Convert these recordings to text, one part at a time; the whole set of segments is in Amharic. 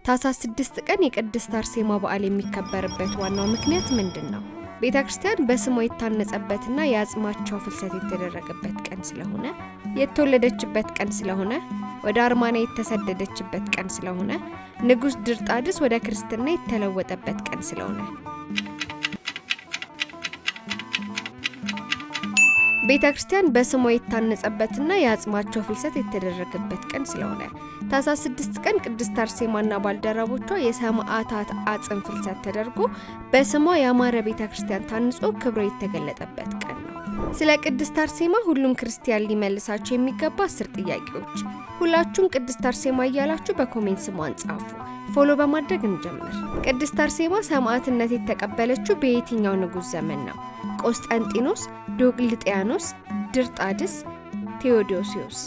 ታኅሳስ 6 ቀን የቅድስት አርሴማ በዓል የሚከበርበት ዋናው ምክንያት ምንድነው? ቤተክርስቲያን በስሟ የታነጸበትና የአጽማቸው ፍልሰት የተደረገበት ቀን ስለሆነ፣ የተወለደችበት ቀን ስለሆነ፣ ወደ አርማንያ የተሰደደችበት ቀን ስለሆነ፣ ንጉስ ድርጣድስ ወደ ክርስትና የተለወጠበት ቀን ስለሆነ። ቤተክርስቲያን በስሟ የታነጸበትና የአጽማቸው ፍልሰት የተደረገበት ቀን ስለሆነ። ታኅሳስ 6 ቀን ቅድስት አርሴማና ባልደረቦቿ የሰማዕታት አጽም ፍልሰት ተደርጎ በስሟ ያማረ ቤተክርስቲያን ታንጾ ክብሮ የተገለጠበት ቀን ነው። ስለ ቅድስት አርሴማ ሁሉም ክርስቲያን ሊመልሳቸው የሚገባ 10 ጥያቄዎች። ሁላችሁም ቅድስት አርሴማ እያላችሁ በኮሜንት ስሟን ጻፉ። ፎሎ በማድረግ እንጀምር። ቅድስት አርሴማ ሰማዕትነት የተቀበለችው በየትኛው ንጉስ ዘመን ነው? ቆስጠንጢኖስ፣ ዲዮቅልጥያኖስ፣ ድርጣድስ፣ ቴዎዶሲዮስ?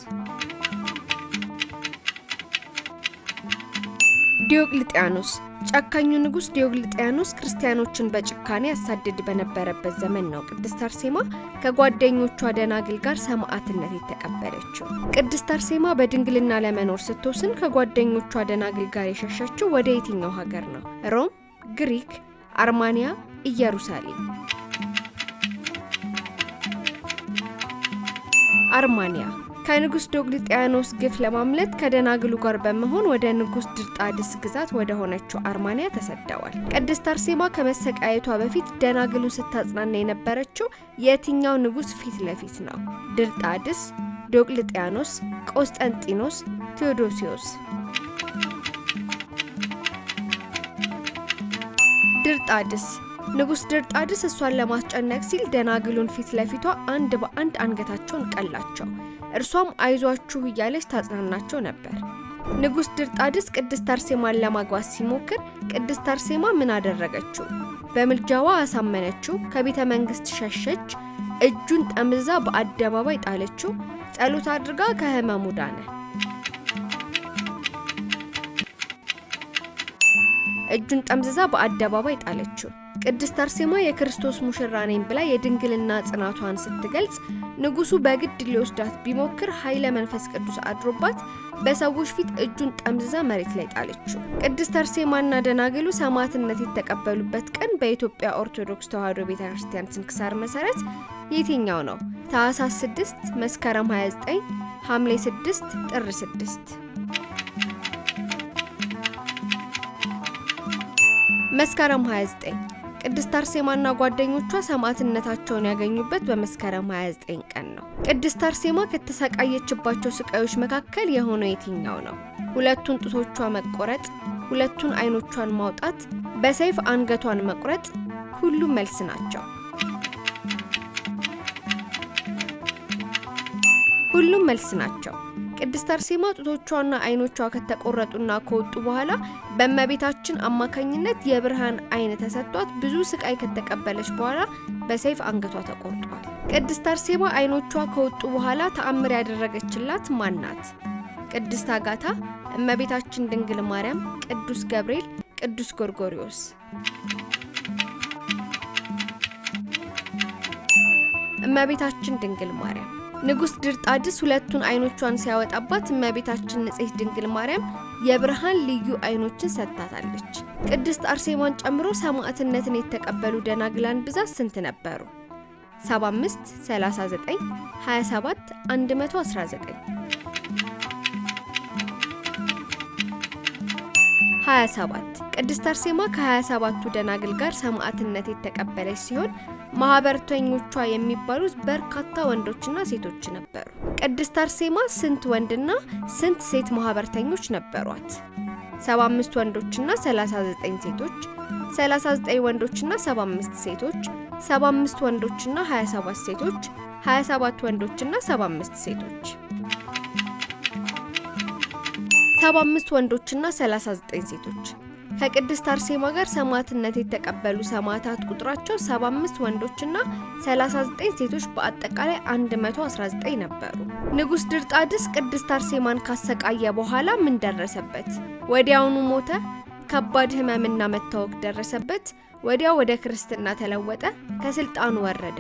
ዲዮቅልጥያኖስ። ጨካኙ ንጉስ ዲዮቅልጥያኖስ ክርስቲያኖችን በጭካኔ ያሳድድ በነበረበት ዘመን ነው ቅድስት አርሴማ ከጓደኞቿ ደናግል ጋር ሰማዕትነት የተቀበለችው። ቅድስት አርሴማ በድንግልና ለመኖር ስትወስን ከጓደኞቿ ደናግል ጋር የሸሸችው ወደ የትኛው ሀገር ነው? ሮም፣ ግሪክ፣ አርማንያ፣ ኢየሩሳሌም? አርማንያ። ከንጉስ ዲዮቅልጥያኖስ ግፍ ለማምለጥ ከደናግሉ ጋር በመሆን ወደ ንጉስ ድርጣድስ ግዛት ወደ ሆነችው አርማንያ ተሰደዋል። ቅድስት አርሴማ ከመሰቃየቷ በፊት ደናግሉን ስታጽናና የነበረችው የትኛው ንጉስ ፊት ለፊት ነው? ድርጣድስ፣ ዲዮቅልጥያኖስ፣ ቆስጠንጢኖስ፣ ቴዎዶሲዮስ? ድርጣድስ። ንጉስ ድርጣድስ እሷን ለማስጨነቅ ሲል ደናግሉን ፊት ለፊቷ አንድ በአንድ አንገታቸውን ቀላቸው። እርሷም አይዟችሁ እያለች ታጽናናቸው ነበር። ንጉስ ድርጣድስ ቅድስት አርሴማን ለማግባት ሲሞክር ቅድስት አርሴማ ምን አደረገችው? በምልጃዋ አሳመነችው፣ ከቤተ መንግስት ሸሸች፣ እጁን ጠምዝዛ በአደባባይ ጣለችው፣ ጸሎት አድርጋ ከህመሙ ዳነ። እጁን ጠምዝዛ በአደባባይ ጣለችው። ቅድስት አርሴማ የክርስቶስ ሙሽራ ነኝ ብላ የድንግልና ጽናቷን ስትገልጽ ንጉሱ በግድ ሊወስዳት ቢሞክር ኃይለ መንፈስ ቅዱስ አድሮባት በሰዎች ፊት እጁን ጠምዝዛ መሬት ላይ ጣለችው። ቅድስት አርሴማና ደናግሉ ሰማዕትነት የተቀበሉበት ቀን በኢትዮጵያ ኦርቶዶክስ ተዋሕዶ ቤተክርስቲያን ስንክሳር መሰረት የትኛው ነው? ታኅሳስ 6፣ መስከረም 29፣ ሐምሌ 6፣ ጥር 6? መስከረም 29። ቅድስት አርሴማና ጓደኞቿ ሰማዕትነታቸውን ያገኙበት በመስከረም 29 ቀን ነው። ቅድስት አርሴማ ከተሰቃየችባቸው ስቃዮች መካከል የሆነው የትኛው ነው? ሁለቱን ጡቶቿ መቆረጥ፣ ሁለቱን አይኖቿን ማውጣት፣ በሰይፍ አንገቷን መቁረጥ? ሁሉም መልስ ናቸው። ሁሉም መልስ ናቸው። ቅድስት አርሴማ ጡቶቿና አይኖቿ ከተቆረጡና ከወጡ በኋላ በእመቤታችን አማካኝነት የብርሃን አይን ተሰጥቷት ብዙ ስቃይ ከተቀበለች በኋላ በሰይፍ አንገቷ ተቆርጧል። ቅድስት አርሴማ አይኖቿ ከወጡ በኋላ ተአምር ያደረገችላት ማናት? ቅድስት አጋታ፣ እመቤታችን ድንግል ማርያም፣ ቅዱስ ገብርኤል፣ ቅዱስ ጎርጎርዮስ? እመቤታችን ድንግል ማርያም። ንጉስ ድርጣድስ ሁለቱን አይኖቿን ሲያወጣባት እመቤታችን ንጽሕት ድንግል ማርያም የብርሃን ልዩ አይኖችን ሰጥታታለች። ቅድስት አርሴማን ጨምሮ ሰማዕትነትን የተቀበሉ ደናግላን ብዛት ስንት ነበሩ? 75፣ 39፣ 27፣ 119? 27። ቅድስት አርሴማ ከ27ቱ ደናግል ጋር ሰማዕትነት የተቀበለች ሲሆን ማህበርተኞቿ የሚባሉት በርካታ ወንዶችና ሴቶች ነበሩ። ቅድስት አርሴማ ስንት ወንድና ስንት ሴት ማህበርተኞች ነበሯት? 75 ወንዶችና 39 ሴቶች፣ 39 ወንዶችና 75 ሴቶች፣ 75 ወንዶችና 27 ሴቶች፣ 27 ወንዶችና 75 ሴቶች? 75 ወንዶችና 39 ሴቶች። ከቅድስት አርሴማ ጋር ሰማዕትነት የተቀበሉ ሰማዕታት ቁጥራቸው 75 ወንዶችና 39 ሴቶች በአጠቃላይ 119 ነበሩ። ንጉስ ድርጣድስ ቅድስት አርሴማን ካሰቃየ በኋላ ምን ደረሰበት? ወዲያውኑ ሞተ? ከባድ ህመምና መታወክ ደረሰበት? ወዲያው ወደ ክርስትና ተለወጠ? ከስልጣኑ ወረደ?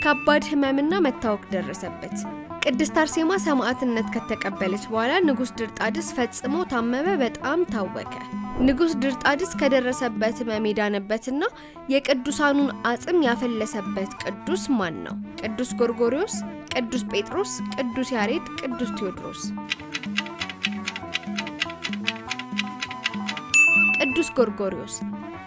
ከባድ ህመምና መታወክ ደረሰበት። ቅድስት አርሴማ ሰማዕትነት ከተቀበለች በኋላ ንጉስ ድርጣድስ ፈጽሞ ታመመ፣ በጣም ታወከ። ንጉስ ድርጣድስ ከደረሰበት ሕመም የዳነበትና የቅዱሳኑን አጽም ያፈለሰበት ቅዱስ ማን ነው? ቅዱስ ጎርጎርዮስ፣ ቅዱስ ጴጥሮስ፣ ቅዱስ ያሬድ፣ ቅዱስ ቴዎድሮስ? ቅዱስ ጎርጎርዮስ።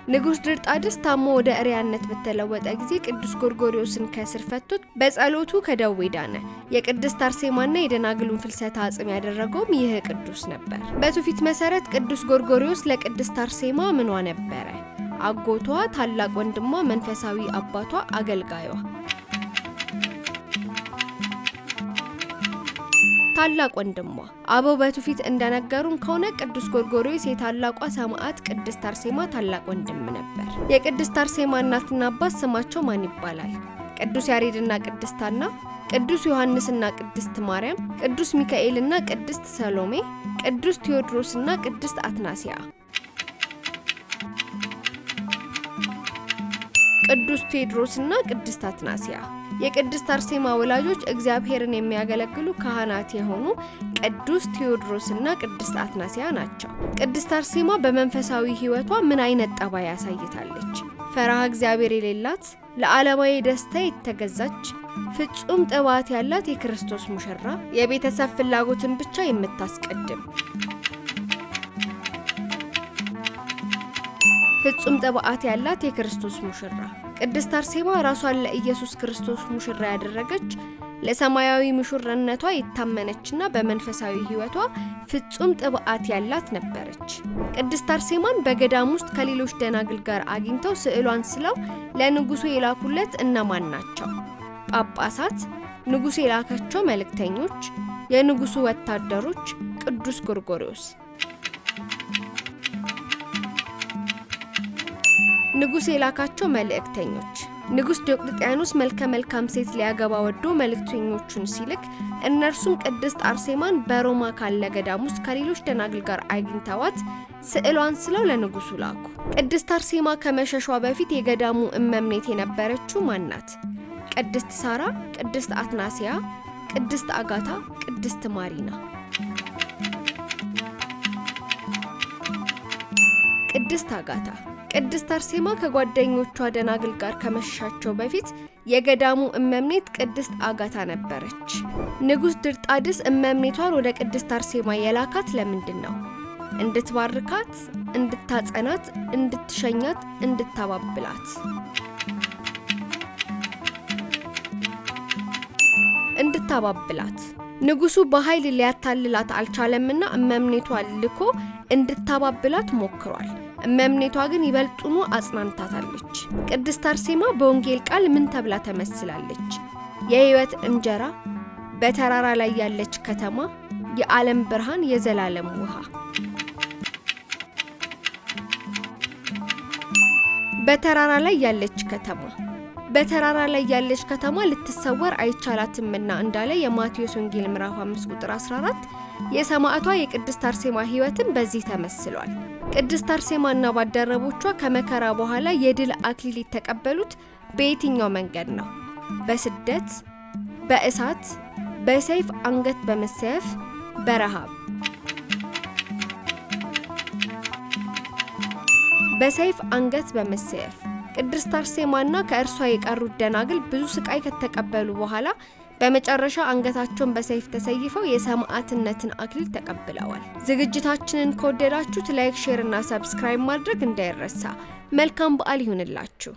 ንጉስ ድርጣድስ ታሞ ወደ እሪያነት በተለወጠ ጊዜ ቅዱስ ጎርጎርዮስን ከእስር ፈቶት በጸሎቱ ከደዌ ዳነ። የቅድስት አርሴማና የደናግሉን ፍልሰታ አጽም ያደረገውም ይህ ቅዱስ ነበር። በትውፊት መሰረት ቅዱስ ጎርጎርዮስ ለቅድስት አርሴማ ምኗ ነበረ? አጎቷ፣ ታላቅ ወንድሟ፣ መንፈሳዊ አባቷ፣ አገልጋዩዋ። ታላቅ ወንድሟ። አበው በትውፊት እንደነገሩን ከሆነ ቅዱስ ጎርጎርዮስ የታላቋ ሰማዕት ቅድስት አርሴማ ታላቅ ወንድም ነበር። የቅድስት አርሴማ እናትና አባት ስማቸው ማን ይባላል? ቅዱስ ያሬድና ቅድስት ሐና፣ ቅዱስ ዮሐንስና ቅድስት ማርያም፣ ቅዱስ ሚካኤልና ቅድስት ሰሎሜ፣ ቅዱስ ቴዎድሮስና ቅድስት አትናሲያ። ቅዱስ ቴዎድሮስና ቅድስት አትናሲያ። የቅድስት አርሴማ ወላጆች እግዚአብሔርን የሚያገለግሉ ካህናት የሆኑ ቅዱስ ቴዎድሮስና ቅድስት አትናሲያ ናቸው። ቅድስት አርሴማ በመንፈሳዊ ሕይወቷ ምን አይነት ጠባይ ያሳይታለች? ፈሪሃ እግዚአብሔር የሌላት፣ ለዓለማዊ ደስታ የተገዛች፣ ፍጹም ጥባት ያላት የክርስቶስ ሙሽራ፣ የቤተሰብ ፍላጎትን ብቻ የምታስቀድም፣ ፍጹም ጥባት ያላት የክርስቶስ ሙሽራ። ቅድስት አርሴማ ራሷን ለኢየሱስ ክርስቶስ ሙሽራ ያደረገች፣ ለሰማያዊ ሙሽራነቷ የታመነችና በመንፈሳዊ ሕይወቷ ፍጹም ጥብዓት ያላት ነበረች። ቅድስት አርሴማን በገዳም ውስጥ ከሌሎች ደናግል ጋር አግኝተው ስዕሏን ስለው ለንጉሱ የላኩለት እነማን ናቸው? ጳጳሳት፣ ንጉሱ የላካቸው መልእክተኞች፣ የንጉሱ ወታደሮች፣ ቅዱስ ጎርጎርዮስ። ንጉስ የላካቸው መልእክተኞች። ንጉስ ዲዮቅልጥያኖስ መልከ መልካም ሴት ሊያገባ ወዶ መልእክተኞቹን ሲልክ እነርሱም ቅድስት አርሴማን በሮማ ካለ ገዳም ውስጥ ከሌሎች ደናግል ጋር አግኝተዋት ስዕሏን ስለው ለንጉሱ ላኩ። ቅድስት አርሴማ ከመሸሿ በፊት የገዳሙ እመምኔት የነበረችው ማናት? ቅድስት ሳራ፣ ቅድስት አትናሲያ፣ ቅድስት አጋታ፣ ቅድስት ማሪና። ቅድስት አጋታ። ቅድስት አርሴማ ከጓደኞቿ ደናግል ጋር ከመሸሻቸው በፊት የገዳሙ እመምኔት ቅድስት አጋታ ነበረች። ንጉስ ድርጣድስ እመምኔቷን ወደ ቅድስት አርሴማ የላካት ለምንድን ነው? እንድትባርካት፣ እንድታጸናት፣ እንድትሸኛት፣ እንድታባብላት። እንድታባብላት። ንጉሱ በኃይል ሊያታልላት አልቻለምና እመምኔቷን ልኮ እንድታባብላት ሞክሯል። እመምኔቷ ግን ይበልጡኑ አጽናንታታለች። ቅድስት አርሴማ በወንጌል ቃል ምን ተብላ ተመስላለች? የሕይወት እንጀራ፣ በተራራ ላይ ያለች ከተማ፣ የዓለም ብርሃን፣ የዘላለም ውሃ። በተራራ ላይ ያለች ከተማ። በተራራ ላይ ያለች ከተማ ልትሰወር አይቻላትምና እንዳለ የማቴዎስ ወንጌል ምዕራፍ 5 ቁጥር 14። የሰማዕቷ የቅድስት አርሴማ ሕይወትም በዚህ ተመስሏል። ቅድስት አርሴማና ባልደረቦቿ ከመከራ በኋላ የድል አክሊል የተቀበሉት በየትኛው መንገድ ነው? በስደት፣ በእሳት፣ በሰይፍ አንገት በመሰየፍ፣ በረሃብ። በሰይፍ አንገት በመሰየፍ። ቅድስት አርሴማና ከእርሷ የቀሩት ደናግል ብዙ ስቃይ ከተቀበሉ በኋላ በመጨረሻ አንገታቸውን በሰይፍ ተሰይፈው የሰማዕትነትን አክሊል ተቀብለዋል። ዝግጅታችንን ከወደዳችሁት ላይክ፣ ሼር እና ሰብስክራይብ ማድረግ እንዳይረሳ። መልካም በዓል ይሁንላችሁ።